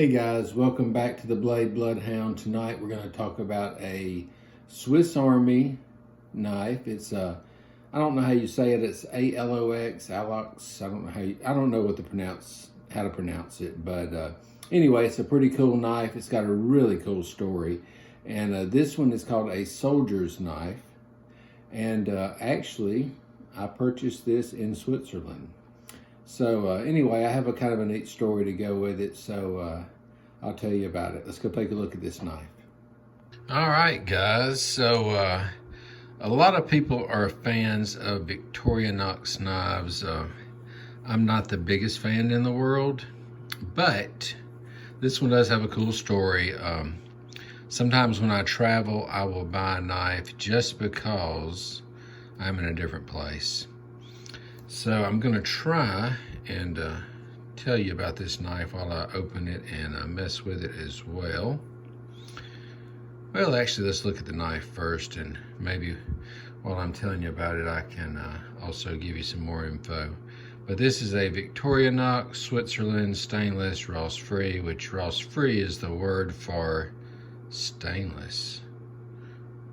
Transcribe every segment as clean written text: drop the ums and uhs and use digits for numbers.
Hey guys, welcome back to the Blade Bloodhound. Tonight we're going to talk about a Swiss Army knife. It's I don't know how you say it. It's Alox, Alox. I don't know how to pronounce it, but anyway, it's a pretty cool knife. It's got a really cool story, and this one is called a soldier's knife. And actually, I purchased this in Switzerland. So anyway, I have a kind of a neat story to go with it, so I'll tell you about it. Let's go take a look at this knife. All right, guys. So a lot of people are fans of Victorinox knives. I'm not the biggest fan in the world, but this one does have a cool story. Sometimes when I travel, I will buy a knife just because I'm in a different place. So I'm gonna try and tell you about this knife while I open it and mess with it as well. Well, actually, let's look at the knife first, and maybe while I'm telling you about it, I can also give you some more info. But this is a Victorinox Switzerland stainless rust-free, which rust-free is the word for stainless.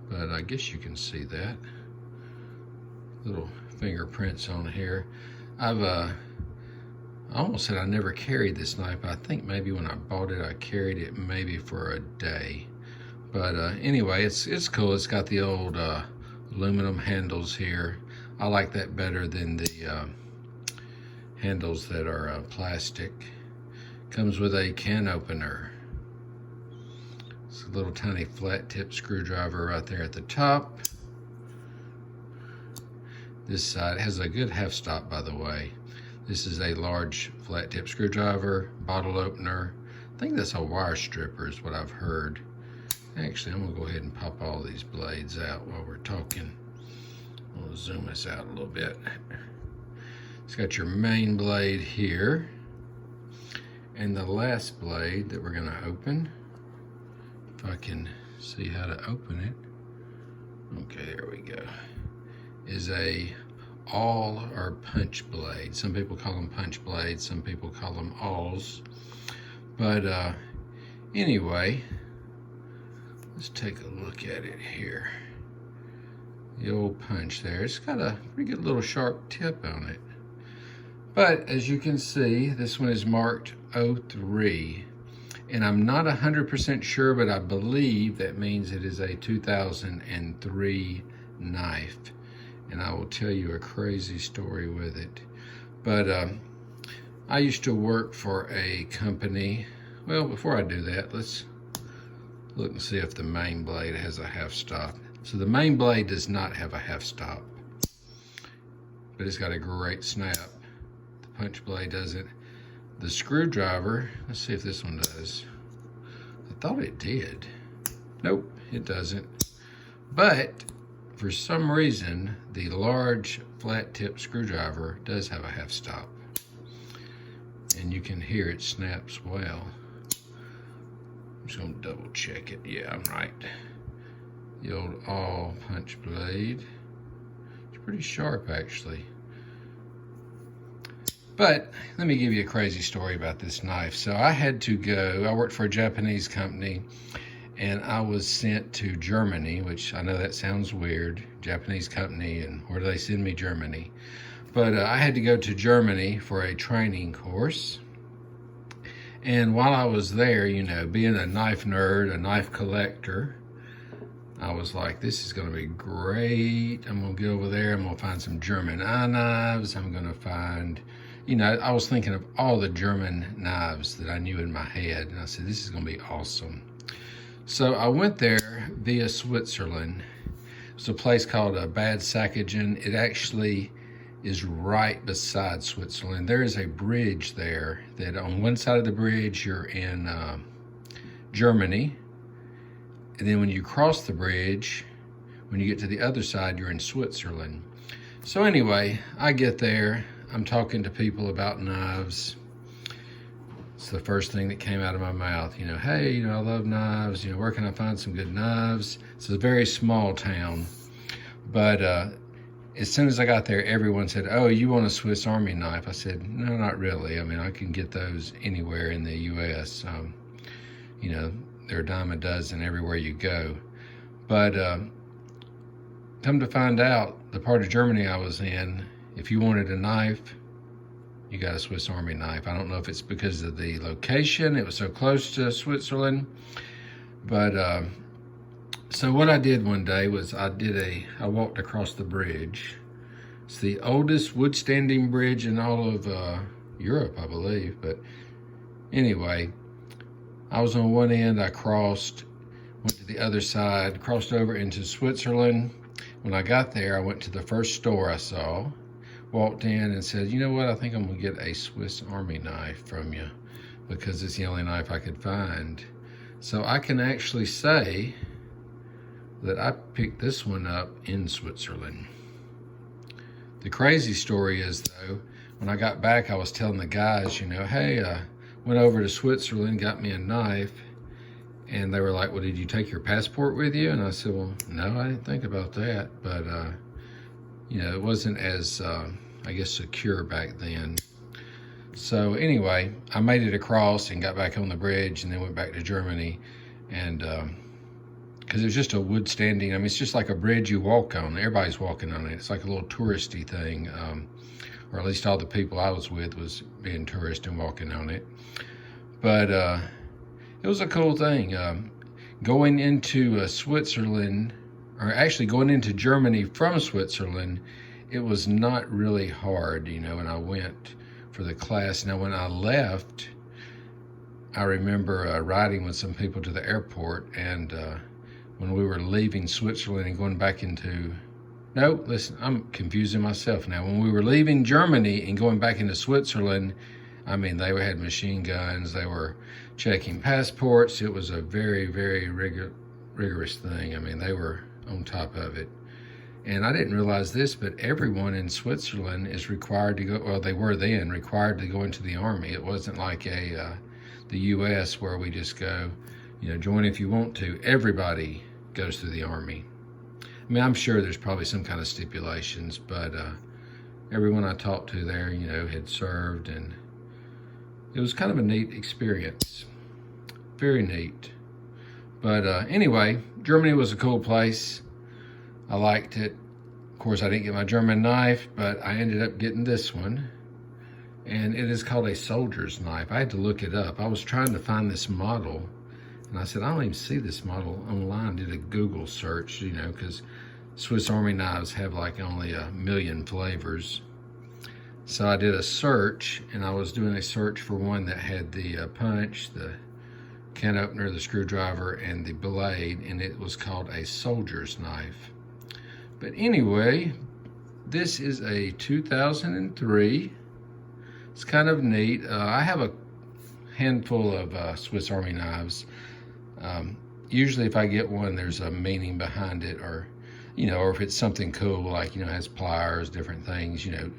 But I guess you can see that. Little fingerprints on here. I almost said I never carried this knife. I think maybe when I bought it, I carried it maybe for a day. But anyway, it's cool. It's got the old aluminum handles here. I like that better than the handles that are plastic. Comes with a can opener. It's a little tiny flat tip screwdriver right there at the top. This side has a good half stop, by the way. This is a large flat tip screwdriver, bottle opener. I think that's a wire stripper is what I've heard. Actually, I'm gonna go ahead and pop all these blades out while we're talking. I'll zoom this out a little bit. It's got your main blade here. And the last blade that we're gonna open, if I can see how to open it. Okay, there we go. Is a awl or punch blade. Some people call them punch blades, some people call them awls. But anyway, let's take a look at it here. The old punch there. It's got a pretty good little sharp tip on it. But as you can see, this one is marked 03. And I'm not 100% sure, but I believe that means it is a 2003 knife. And I will tell you a crazy story with it. But I used to work for a company. Well, before I do that, let's look and see if the main blade has a half stop. So the main blade does not have a half stop, but it's got a great snap. The punch blade doesn't. The screwdriver, let's see if this one does. I thought it did. Nope, it doesn't. But for some reason, the large flat tip screwdriver does have a half stop. And you can hear it snaps well. I'm just gonna double check it. Yeah, I'm right. The old awl punch blade. It's pretty sharp actually. But let me give you a crazy story about this knife. So I worked for a Japanese company, and I was sent to Germany, which I know that sounds weird, Japanese company, and where do they send me? Germany. But I had to go to Germany for a training course. And while I was there, you know, being a knife nerd, a knife collector, I was like, this is gonna be great. I'm gonna get over there, I'm gonna find some German knives. I'm gonna find, you know, I was thinking of all the German knives that I knew in my head. And I said, this is gonna be awesome. So I went there via Switzerland. It's a place called Bad Säckingen. It actually is right beside Switzerland. There is a bridge there that on one side of the bridge, you're in Germany. And then when you cross the bridge, when you get to the other side, you're in Switzerland. So anyway, I get there. I'm talking to people about knives. It's the first thing that came out of my mouth. You know, hey, you know, I love knives. You know, where can I find some good knives? It's a very small town. But as soon as I got there, everyone said, oh, you want a Swiss Army knife? I said, no, not really. I mean, I can get those anywhere in the U.S. you know, they're a dime a dozen everywhere you go. But come to find out, the part of Germany I was in, if you wanted a knife, you got a Swiss Army knife. I don't know if it's because of the location, it was so close to Switzerland, but so what I did one day was I walked across the bridge. It's the oldest wood-standing bridge in all of Europe, I believe. But anyway, I was on one end, I crossed, went to the other side, crossed over into Switzerland. When I got there, I went to the first store I saw, walked in and said, you know what, I think I'm gonna get a Swiss Army knife from you because it's the only knife I could find. So I can actually say that I picked this one up in Switzerland. The crazy story is though, when I got back, I was telling the guys, you know, hey, went over to Switzerland, got me a knife, and they were like, well, did you take your passport with you? And I said, well, no, I didn't think about that. But, you know, it wasn't as, I guess, secure back then. So anyway, I made it across and got back on the bridge and then went back to Germany. And because it's just a wood standing, I mean, it's just like a bridge you walk on. Everybody's walking on it. It's like a little touristy thing, or at least all the people I was with was being tourists and walking on it. But it was a cool thing. Going into Switzerland, or actually going into Germany from Switzerland, it was not really hard, you know, when I went for the class. Now, when I left, I remember riding with some people to the airport, and when we were leaving Switzerland and going back into, no, listen, I'm confusing myself now. When we were leaving Germany and going back into Switzerland, I mean, they had machine guns, they were checking passports. It was a very, very rigorous thing. I mean, they were on top of it. And I didn't realize this, but everyone in Switzerland is required to go, well, they were then required to go into the Army. It wasn't like the US where we just go, you know, join if you want to. Everybody goes through the Army. I mean, I'm sure there's probably some kind of stipulations, but everyone I talked to there, you know, had served, and it was kind of a neat experience. Very neat. But anyway, Germany was a cool place. I liked it. Of course, I didn't get my German knife, but I ended up getting this one. And it is called a soldier's knife. I had to look it up. I was trying to find this model, and I said, I don't even see this model online. Did a Google search, you know, because Swiss Army knives have like only 1 million flavors. So I did a search, and I was doing a search for one that had the punch, the can opener, the screwdriver, and the blade, and it was called a soldier's knife. But anyway, this is a 2003. It's kind of neat. I have a handful of Swiss Army knives. Usually if I get one, there's a meaning behind it, or, you know, or if it's something cool, like, you know, has pliers, different things, you know,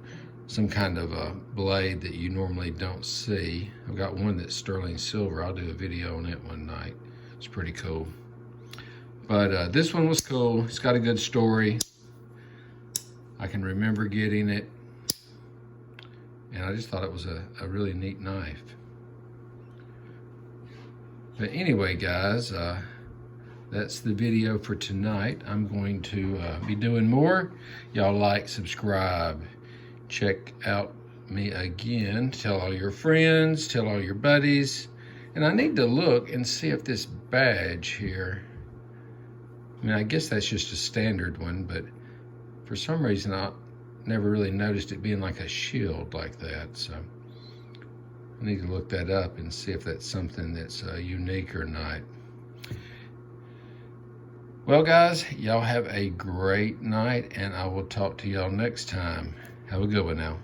some kind of a blade that you normally don't see. I've got one that's sterling silver. I'll do a video on it one night. It's pretty cool. But this one was cool. It's got a good story. I can remember getting it, and I just thought it was a really neat knife. But anyway, guys, that's the video for tonight. I'm going to be doing more. Y'all like, subscribe, check out me again, tell all your friends, tell all your buddies. And I need to look and see if this badge here, I mean, I guess that's just a standard one, but for some reason I never really noticed it being like a shield like that. So I need to look that up and see if that's something that's unique or not. Well, guys, y'all have a great night, and I will talk to y'all next time. Have a good one now.